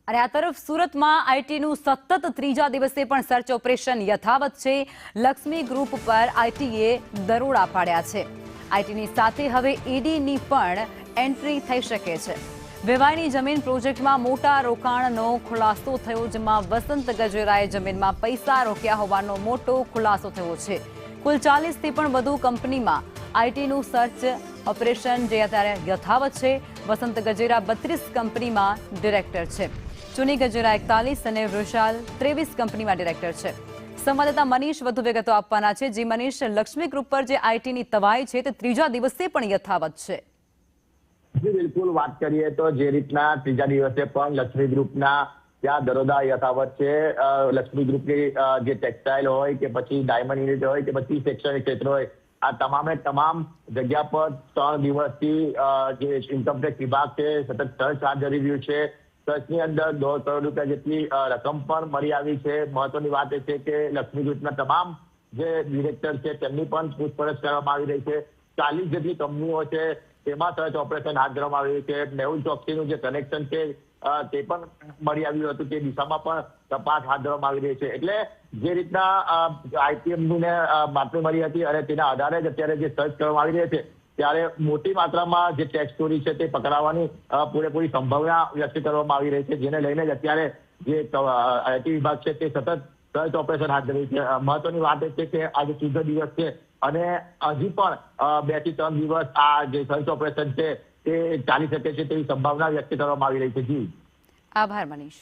અને આ તરફ સુરતમાં આઈટીનું સતત ત્રીજા દિવસે પણ સર્ચ ઓપરેશન યથાવત છે। લક્ષ્મી ગ્રુપ પર આઈટીએ દરોડા પાડ્યા છે। આઈટીની સાથે હવે ઈડીની પણ એન્ટ્રી થઈ શકે છે। વેવાઈની જમીન પ્રોજેક્ટમાં મોટા રોકાણનો ખુલાસો થયો, જેમાં વસંત ગજેરાએ જમીનમાં પૈસા રોક્યા હોવાનો મોટો ખુલાસો થયો છે। કુલ 40થી પણ વધુ કંપનીમાં આઈટીનું સર્ચ ઓપરેશન જે અત્યારે યથાવત છે। વસંત ગજેરા 32 કંપનીમાં ડિરેક્ટર છે, ચુની ગજેરા 41 અને વૃષાલ 23 કંપનીમાં ડિરેક્ટર છે। સંવાદદાતા મનીષ વધુ વિગતો આપવાના છે। જે મનીષ, લક્ષ્મી ગ્રુપ પર જે આઈટીની તવાઈ છે તે ત્રીજા દિવસે પણ યથાવત છે। જી બિલકુલ, વાત કરીએ તો જે રીતના ત્રીજા દિવસે પણ લક્ષ્મી ગ્રુપના ત્યાં દરોડા યથાવત છે। લક્ષ્મી ગ્રુપની જે ટેક્સટાઇલ હોય કે પછી ડાયમંડ યુનિટ હોય કે પછી શૈક્ષણિક ક્ષેત્ર હોય, આ તમામે તમામ જગ્યા પર 3 દિવસથી જે ઇન્કમટેક્સ વિભાગ છે સતત સર્ચ હાથ ધરી રહ્યું છે। સર્ચની અંદર 1.5 કરોડ રૂપિયા જેટલી રકમ પણ મળી આવી છે। મહત્વની વાત એ છે કે લક્ષ્મી ગ્રુપના તમામ જે ડિરેક્ટર છે તેમની પણ પૂછપરછ કરવામાં આવી રહી છે। 40 જેટલી કંપનીઓ છે તેમાં સર્ચ ઓપરેશન હાથ ધરવામાં આવ્યું છે। મેહુલ ચોકસીનું જે કનેક્શન છે તે પણ મળી આવ્યું હતું, તે દિશામાં પણ તપાસ હાથ ધરવામાં આવી રહી છે। એટલે જે રીતના આઈટીએમને બાતમી મળી હતી અને તેના આધારે જ અત્યારે જે સર્ચ કરવામાં આવી રહી છે, ત્યારે મોટી માત્રામાં જે ટેક્સ ચોરી છે તે પકડાવવાની પૂરેપૂરી સંભાવના વ્યક્ત કરવામાં આવી રહી છે, જેને લઈને જ અત્યારે જે આઈટી વિભાગ છે તે સતત સર્ચ ઓપરેશન હાથ ધર્યું છે। મહત્વની વાત એ છે કે આજે ત્રીજો દિવસ છે અને હજી પણ 2 થી 3 દિવસ આ જે સર્ચ ઓપરેશન છે તે ચાલી શકે છે તેવી સંભાવના વ્યક્ત કરવામાં આવી રહી છે। જી, આભાર મનીષ।